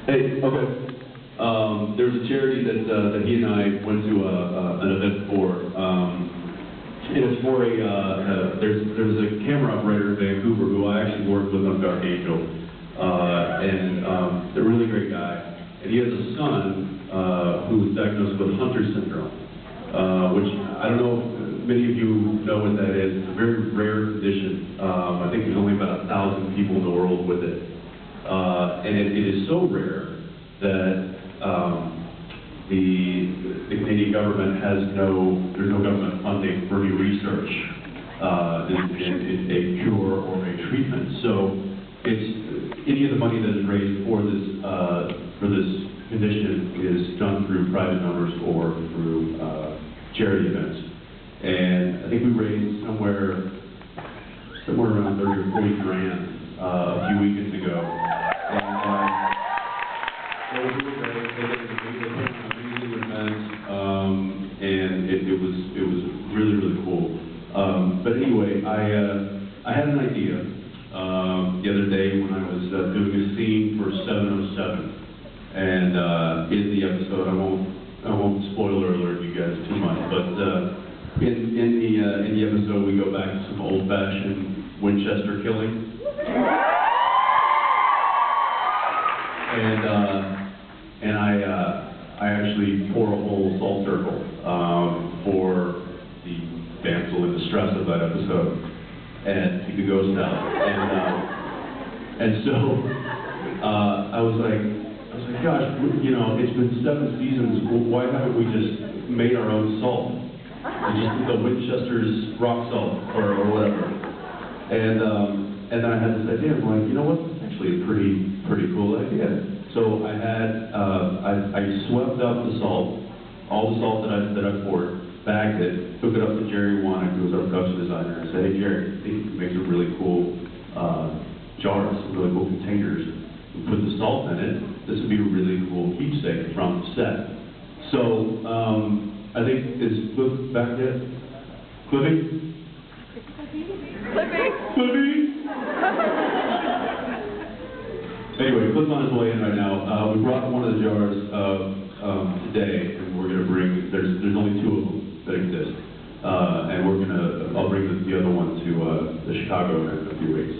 Hey, okay. There's a charity that he and I went to an event for, and it's for there's a camera operator in Vancouver who I actually worked with on Dark Angel, and they're a really great guy. And he has a son who was diagnosed with Hunter syndrome, which I don't know if many of you know what that is. It's a very rare condition. I think there's only about 1,000 people in the world with it. And it is so rare that the Canadian government there's no government funding for any research in a cure or a treatment. So it's any of the money that is raised for this condition is done through private donors or through charity events. And I think we raised somewhere around 30 or 40 grand a few weekends ago. And it was really great. They put on an amazing event, and it was really, really cool. But anyway, I had an idea the other day when I was doing a scene for 707, and in the episode, I won't spoiler alert you guys too much, but in the episode we go back to some old-fashioned Winchester killing. And I actually pour a whole salt circle for the damsel in distress of that episode, and keep the ghost out. And so I was like, gosh, you know, it's been 7 seasons. Why haven't we just made our own salt? Just the Winchester's rock salt or whatever. And then I had this idea. I'm like, you know what? It's actually a pretty cool idea. So I had I swept up the salt, all the salt that I poured, bagged it, took it up to Jerry Wanick, who was our production designer, and said, hey Jerry, I think you can make some really cool jars, some really cool containers. We put the salt in it. This would be a really cool keepsake from set. So I think is Cliff back yet? Cliffy? Cliffy? Anyway, Cliff's on his way in right now. We brought one of the jars today, and we're going to bring. There's only 2 of them that exist, and I'll bring the other one to the Chicago in a few weeks.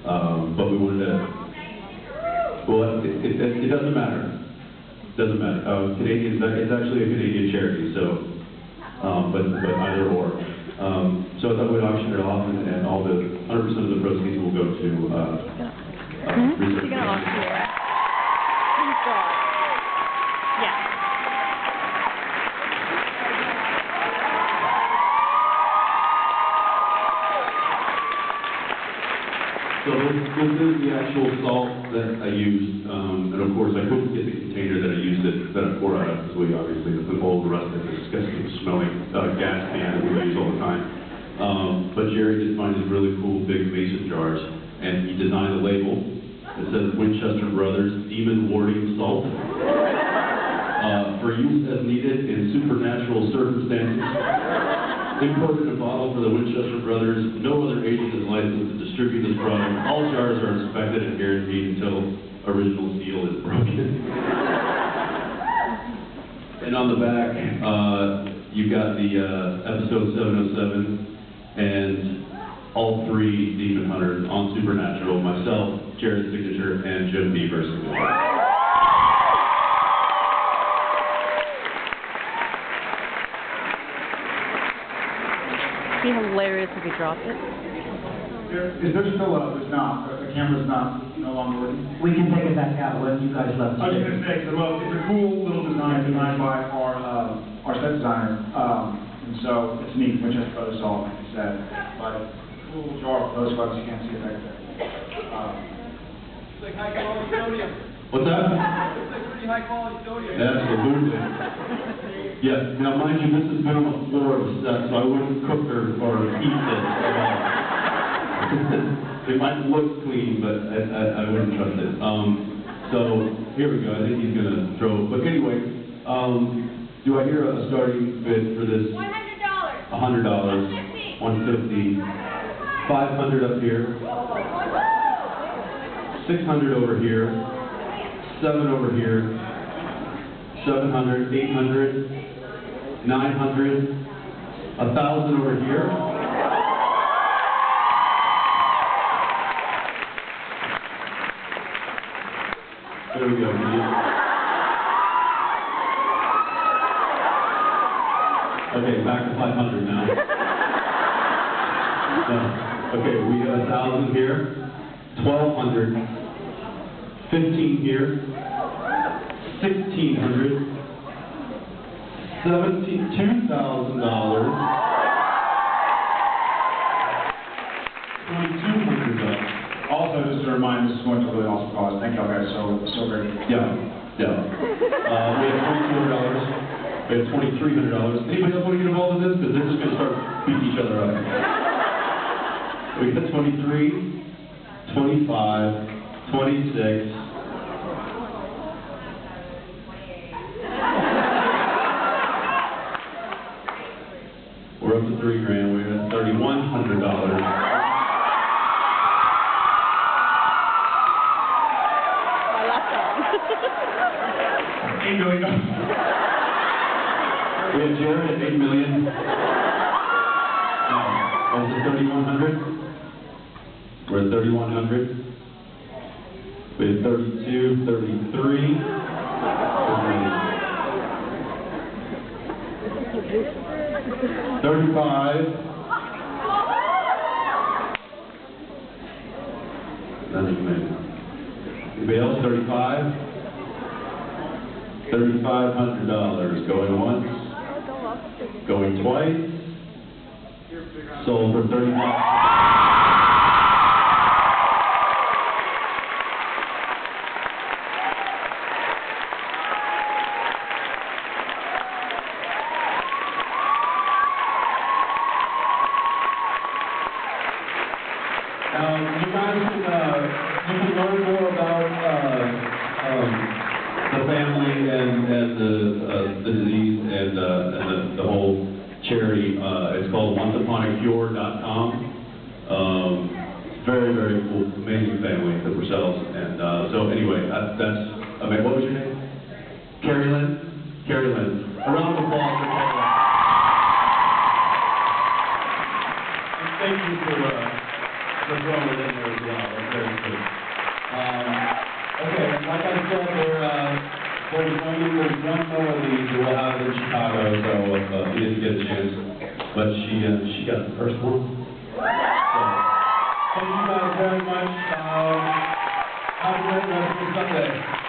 But we wanted to. Well, it doesn't matter. It doesn't matter. Canadian. It's actually a Canadian charity, so but either or. So I thought we'd auction it off, and all the 100% of the proceeds will go to. Research. You're gonna here. Thank God. Yeah. So this is the actual salt that I used, and of course I couldn't get the container that I poured out of, because we obviously put all the rest of the disgusting smelling gas can that we use all the time. But Jerry did find these really cool big mason jars, and he designed a label. It says Winchester Brothers Demon Warding Salt for use as needed in supernatural circumstances. Imported in a bottle for the Winchester Brothers. No other agent is licensed to distribute this product. All jars are inspected and guaranteed until original seal is broken. And on the back, you've got the episode 707 and all 3 demon hunters on Supernatural, myself, Jared's signature, and Jim Beaver's signature. It'd be hilarious if you dropped it. Is there still there's not, the camera's no longer working? We can take it back out when you guys left. I was just going to say, it's a cool little design designed by our set designer, and so it's neat, Winchester Brothers salt, like I said, but cool jar for those folks you can't see it back there. It's like high quality sodium. What's that? It's like pretty high quality sodium. Absolutely. Yeah. Now, mind you, this has been on the floor of the set, so I wouldn't cook or heat it at all. It might look clean, but I wouldn't trust it. So here we go. I think he's gonna throw. But anyway, do I hear a starting bid for this? $100. $100. $150. 500 up here, 600 over here, 7 over here, 700, 800, 900, 1,000 over here. There we go. Okay, back to 500 now. Okay, we have 1,000 here, 1,200, 15 here, 1,600, $2,000, $2,200. Also, just a reminder, this is going to a really awesome cause. Thank y'all guys so very much. Yeah. We have $2,200. We have $2,300. Anybody else want to get involved in this? Because they're just going to start beating each other up. We got 23, 25, 26. We're up to $3,000. We're at $3,100. $8 million. We have Jared at $8 million. Was it 3,100? We're at 3,100. We have 32, 33. 35. That's amazing. Anybody else? 35. $3,500. Going once. Going twice. Sold for $35. You guys can learn more about the family and the disease and the whole charity. It's called onceuponacure.com. Very, very cool, amazing family themselves. And so anyway, that's amazing. What was your name? Carrie Lynn? Carrie Lynn. A round of applause for Carrie Lynn. And thank you for throwing it in there as well. That's very good. Okay, like I said, there's one more of these that we'll have in Chicago, so he didn't get a chance, but she got the first one. So, thank you guys very much. Have a great rest of the Sunday.